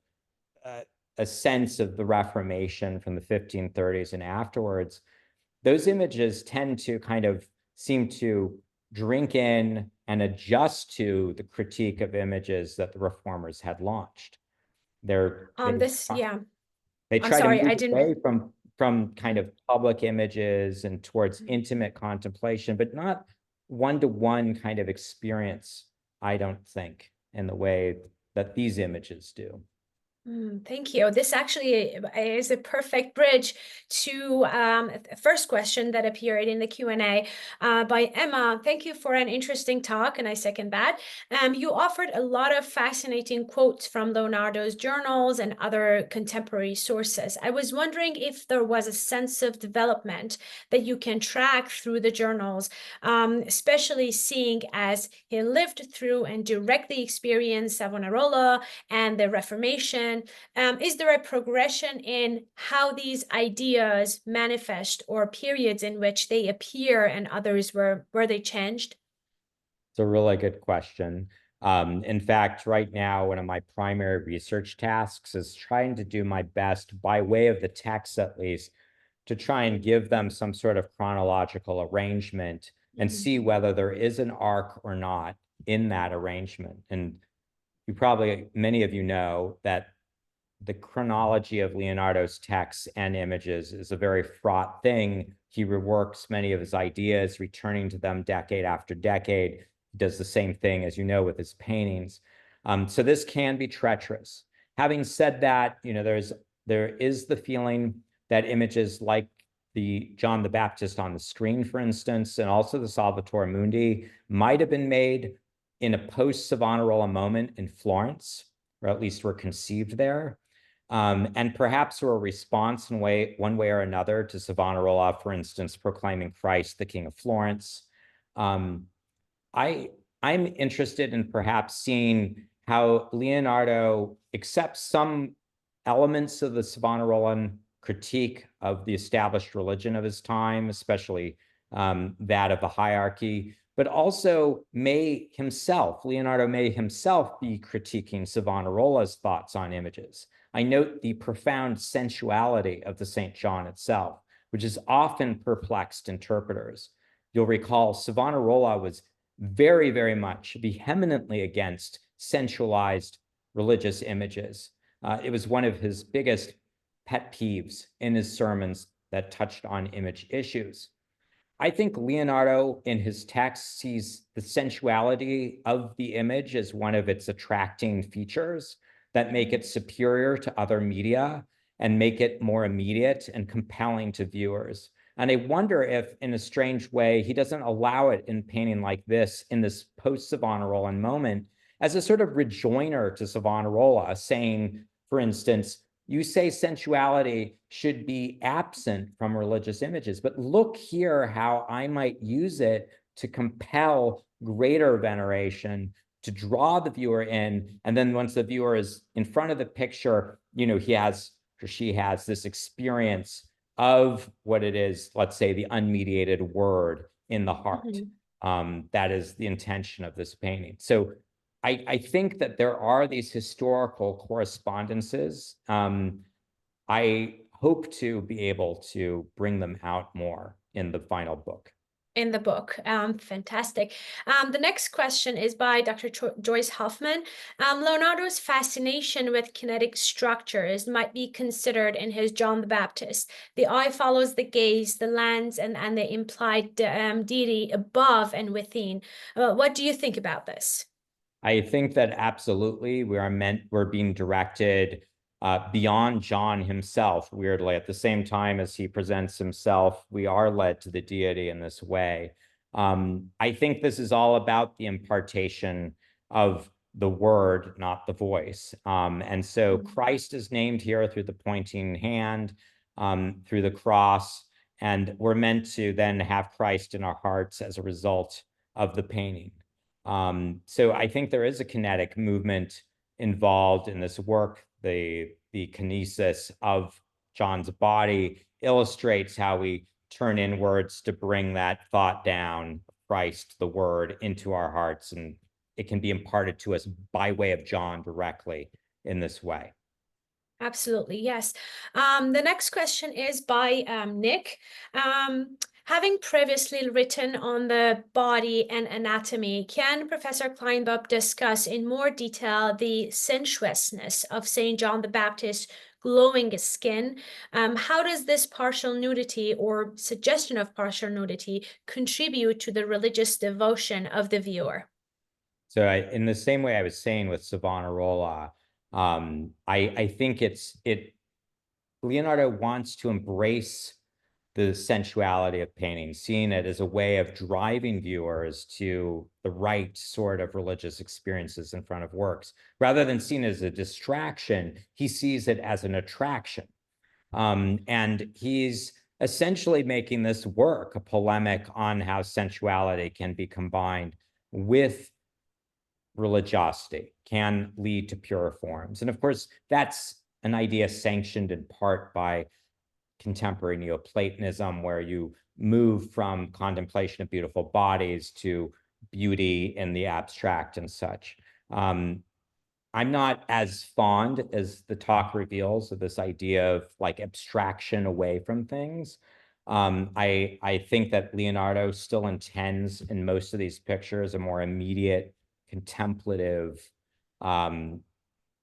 a sense of the Reformation from the 1530s and afterwards, those images tend to kind of seem to drink in and adjust to the critique of images that the reformers had launched. They try to move away from kind of public images and towards intimate contemplation, but not one-to-one kind of experience, I don't think, in the way that these images do. Thank you. This actually is a perfect bridge to the first question that appeared in the Q&A by Emma. Thank you for an interesting talk, and I second that. You offered a lot of fascinating quotes from Leonardo's journals and other contemporary sources. I was wondering if there was a sense of development that you can track through the journals, especially seeing as he lived through and directly experienced Savonarola and the Reformation. Is there a progression in how these ideas manifest, or periods in which they appear and others were they changed? It's a really good question. In fact, right now, one of my primary research tasks is trying to do my best, by way of the texts at least, to try and give them some sort of chronological arrangement and see whether there is an arc or not in that arrangement. And many of you know that the chronology of Leonardo's texts and images is a very fraught thing. He reworks many of his ideas, returning to them decade after decade. He does the same thing, as you know, with his paintings. So this can be treacherous. Having said that, there is the feeling that images like the John the Baptist on the screen, for instance, and also the Salvator Mundi might have been made in a post-Savonarola moment in Florence, or at least were conceived there. And perhaps were a response in one way or another to Savonarola, for instance, proclaiming Christ the King of Florence. I'm interested in perhaps seeing how Leonardo accepts some elements of the Savonarolan critique of the established religion of his time, especially that of the hierarchy, but also Leonardo may himself be critiquing Savonarola's thoughts on images. I note the profound sensuality of the St. John itself, which has often perplexed interpreters. You'll recall Savonarola was very, very much vehemently against sensualized religious images. It was one of his biggest pet peeves in his sermons, that touched on image issues. I think Leonardo in his text sees the sensuality of the image as one of its attracting features that make it superior to other media and make it more immediate and compelling to viewers. And I wonder if, in a strange way, he doesn't allow it in painting like this, in this post-Savonarolan moment, as a sort of rejoinder to Savonarola, saying, for instance, you say sensuality should be absent from religious images, but look here how I might use it to compel greater veneration, to draw the viewer in. And then once the viewer is in front of the picture, he has or she has this experience of what it is, let's say, the unmediated word in the heart. That is the intention of this painting. So I think that there are these historical correspondences. I hope to be able to bring them out more in the final book. In the book. Fantastic. The next question is by Dr. Joyce Hoffman. Leonardo's fascination with kinetic structures might be considered in his John the Baptist. The eye follows the gaze, the lens, and the implied deity above and within. What do you think about this? I think that absolutely we're being directed beyond John himself, weirdly. At the same time as he presents himself, we are led to the deity in this way. I think this is all about the impartation of the word, not the voice. And so Christ is named here through the pointing hand, through the cross, and we're meant to then have Christ in our hearts as a result of the painting. So I think there is a kinetic movement involved in this work. The kinesis of John's body illustrates how we turn inwards to bring that thought down, Christ, the word, into our hearts, and it can be imparted to us by way of John directly in this way. Absolutely, yes. The next question is by Nick. Having previously written on the body and anatomy, can Professor Kleinbub discuss in more detail the sensuousness of St. John the Baptist's glowing skin? How does this partial nudity or suggestion of partial nudity contribute to the religious devotion of the viewer? So in the same way I was saying with Savonarola, I think Leonardo wants to embrace the sensuality of painting, seeing it as a way of driving viewers to the right sort of religious experiences in front of works. Rather than seeing it as a distraction, he sees it as an attraction. And he's essentially making this work a polemic on how sensuality can be combined with religiosity, can lead to pure forms. And of course, that's an idea sanctioned in part by contemporary Neoplatonism, where you move from contemplation of beautiful bodies to beauty in the abstract and such. I'm not as fond as the talk reveals of this idea of like abstraction away from things. I think that Leonardo still intends in most of these pictures a more immediate contemplative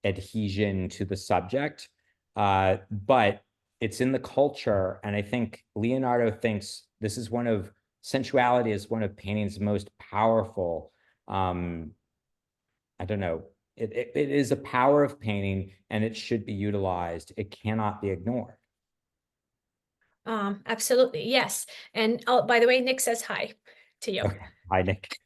adhesion to the subject, but it's in the culture. And I think Leonardo thinks this is sensuality is one of painting's most powerful, I don't know, it is a power of painting and it should be utilized. It cannot be ignored. Absolutely, yes. And oh, by the way, Nick says hi to you. Okay. Hi, Nick.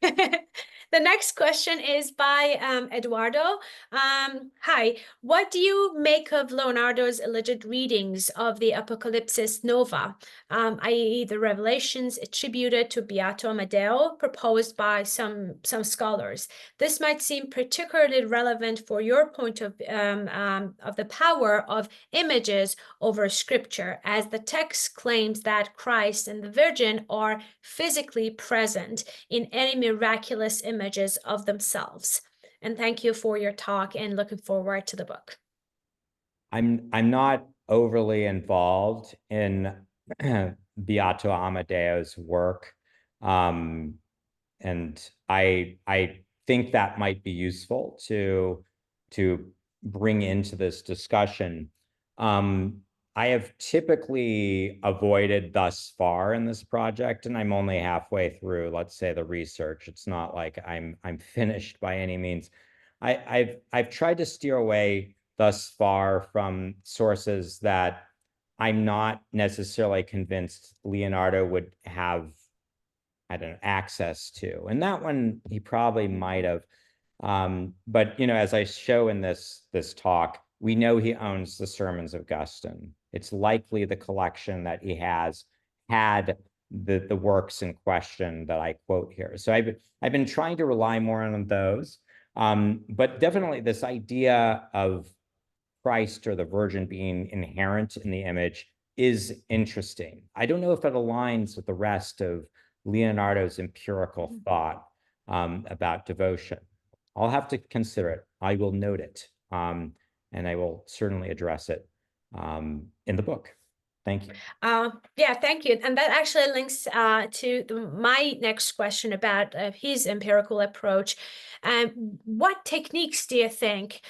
The next question is by Eduardo. Hi, what do you make of Leonardo's alleged readings of the Apocalypsis Nova, i.e. the revelations attributed to Beato Amadeo proposed by some scholars? This might seem particularly relevant for your point of the power of images over scripture, as the text claims that Christ and the Virgin are physically present in any miraculous images of themselves. And thank you for your talk and looking forward to the book. I'm not overly involved in Beato Amadeo's work. And I think that might be useful to bring into this discussion. I have typically avoided thus far in this project, and I'm only halfway through, let's say, the research. It's not like I'm finished by any means. I've tried to steer away thus far from sources that I'm not necessarily convinced Leonardo would have, I don't know, access to. And that one he probably might have. But as I show in this talk, we know he owns the Sermons of Augustine. It's likely the collection that he has had the works in question that I quote here. So I've been trying to rely more on those. But definitely this idea of Christ or the Virgin being inherent in the image is interesting. I don't know if it aligns with the rest of Leonardo's empirical thought about devotion. I'll have to consider it. I will note it, and I will certainly address it in the book. Thank you. Yeah, thank you. And that actually links to my next question about his empirical approach. What techniques do you think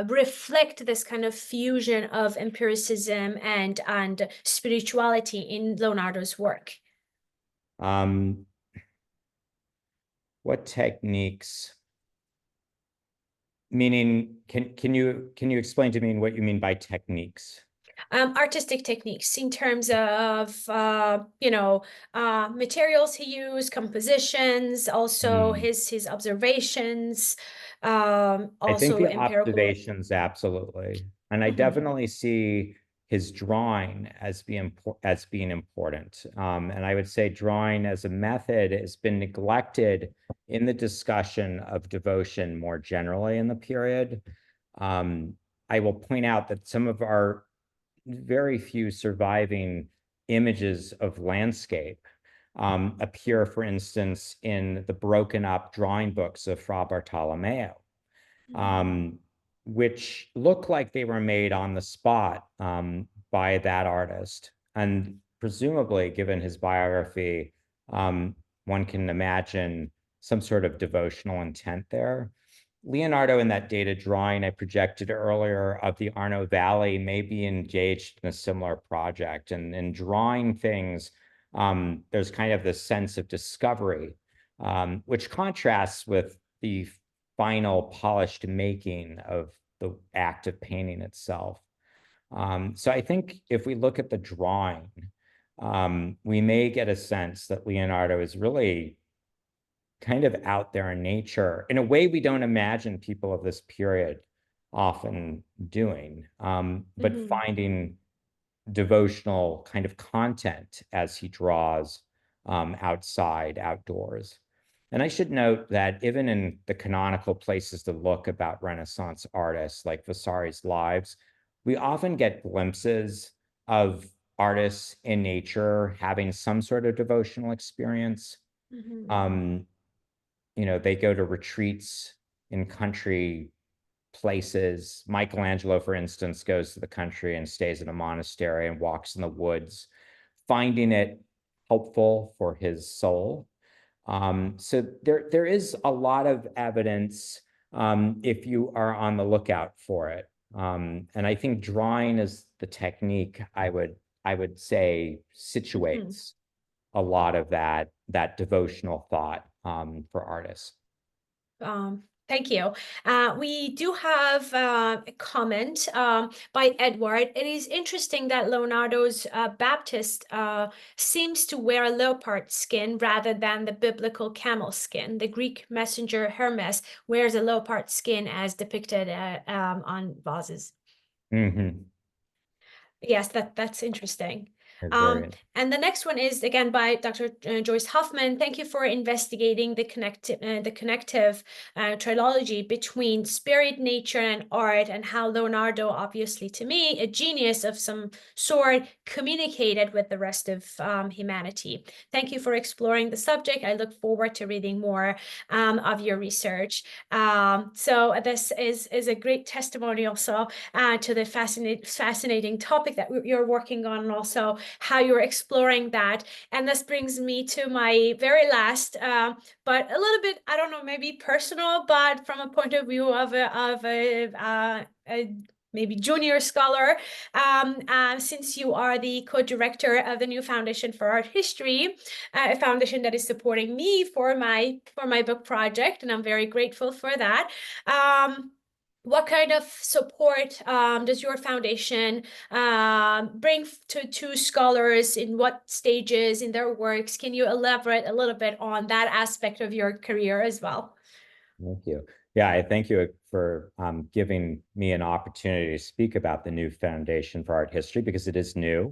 reflect this kind of fusion of empiricism and spirituality in Leonardo's work? What techniques? Meaning, can you explain to me what you mean by techniques? Artistic techniques in terms of materials he used, compositions, also his observations, I think also the empirical. observations, absolutely. And I definitely see his drawing as being important. And I would say drawing as a method has been neglected in the discussion of devotion more generally in the period. I will point out that some of our very few surviving images of landscape appear, for instance, in the broken up drawing books of Fra Bartolomeo, which look like they were made on the spot by that artist. And presumably, given his biography, one can imagine some sort of devotional intent there. Leonardo, in that dated drawing I projected earlier of the Arno Valley, may be engaged in a similar project. And in drawing things, there's kind of this sense of discovery, which contrasts with the final polished making of the act of painting itself. So I think if we look at the drawing, we may get a sense that Leonardo is really kind of out there in nature in a way we don't imagine people of this period often doing, but finding devotional kind of content as he draws outside, outdoors. And I should note that even in the canonical places to look about Renaissance artists like Vasari's lives, we often get glimpses of artists in nature having some sort of devotional experience. They go to retreats in country places. Michelangelo, for instance, goes to the country and stays in a monastery and walks in the woods, finding it helpful for his soul. So there is a lot of evidence if you are on the lookout for it. And I think drawing is the technique I would say situates a lot of that devotional thought for artists. Thank you. We do have a comment by Edward. It is interesting that Leonardo's Baptist seems to wear a leopard skin rather than the biblical camel skin. The Greek messenger Hermes wears a leopard skin as depicted on vases. Yes, that's interesting. And the next one is again by Dr. Joyce Huffman. Thank you for investigating the connective trilogy between spirit, nature, and art, and how Leonardo, obviously to me, a genius of some sort, communicated with the rest of humanity. Thank you for exploring the subject. I look forward to reading more of your research. So this is a great testimony also to the fascinating topic that you're working on, and also how you're exploring that. And this brings me to my very last, but a little bit, I don't know, maybe personal, but from a point of view of a maybe junior scholar, since you are the co-director of the new Foundation for Art History, a foundation that is supporting me for my book project, and I'm very grateful for that. What kind of support does your foundation bring to scholars in what stages in their works? Can you elaborate a little bit on that aspect of your career as well? Thank you. Yeah, I thank you for giving me an opportunity to speak about the new Foundation for Art History, because it is new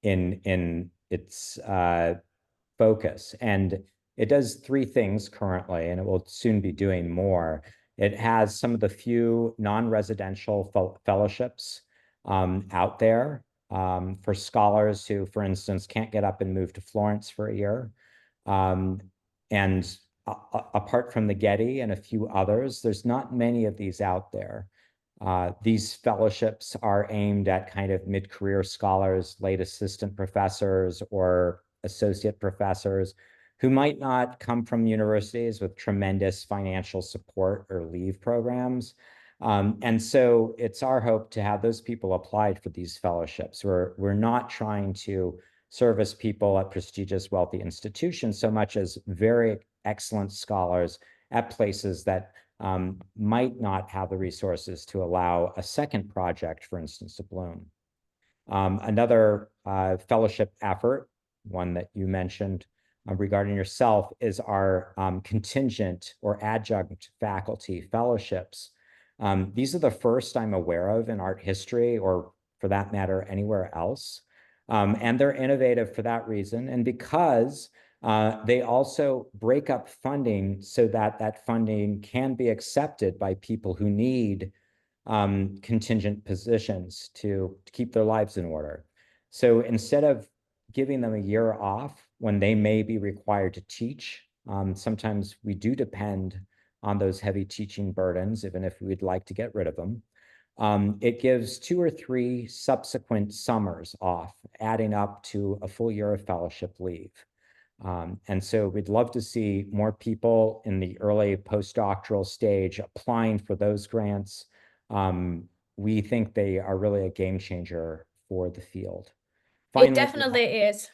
in its focus. And it does three things currently, and it will soon be doing more. It has some of the few non-residential fellowships out there for scholars who, for instance, can't get up and move to Florence for a year. And apart from the Getty and a few others, there's not many of these out there. These fellowships are aimed at kind of mid-career scholars, late assistant professors, or associate professors who might not come from universities with tremendous financial support or leave programs. And so it's our hope to have those people applied for these fellowships. We're not trying to service people at prestigious, wealthy institutions so much as very excellent scholars at places that might not have the resources to allow a second project, for instance, to bloom. Another fellowship effort, one that you mentioned regarding yourself, is our contingent or adjunct faculty fellowships. These are the first I'm aware of in art history, or for that matter, anywhere else. And they're innovative for that reason, and because they also break up funding so that that funding can be accepted by people who need contingent positions to keep their lives in order. So instead of giving them a year off when they may be required to teach, sometimes we do depend on those heavy teaching burdens, even if we'd like to get rid of them. It gives 2 or 3 subsequent summers off, adding up to a full year of fellowship leave. And so we'd love to see more people in the early postdoctoral stage applying for those grants. We think they are really a game changer for the field. It Finally, definitely is.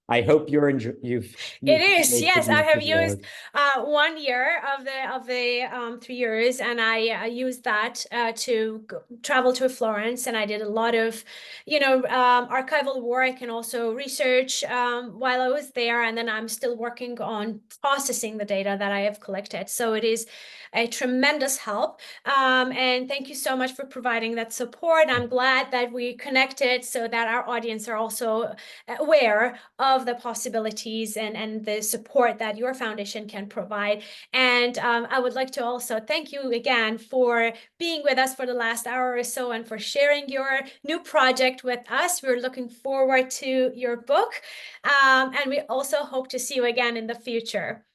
I hope It is, yes. I have used 1 year of the 3 years, and I used that to travel to Florence, and I did a lot of, archival work and also research while I was there, and then I'm still working on processing the data that I have collected. So it is a tremendous help, and thank you so much for providing that support. I'm glad that we connected so that our audience are also aware of the possibilities and the support that your foundation can provide. And I would like to also thank you again for being with us for the last hour or so and for sharing your new project with us. We're looking forward to your book, and we also hope to see you again in the future.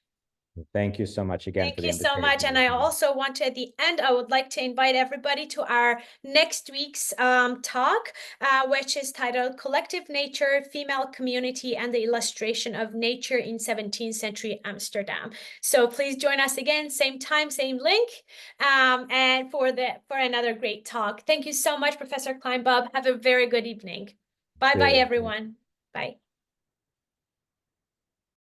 Thank you so much again for the invitation. Thank you so much. And I also want to, at the end, I would like to invite everybody to our next week's talk, which is titled Collective Nature, Female Community, and the Illustration of Nature in 17th Century Amsterdam. So please join us again, same time, same link, and for another great talk. Thank you so much, Professor Kleinbub. Have a very good evening. Bye-bye, everyone. Bye.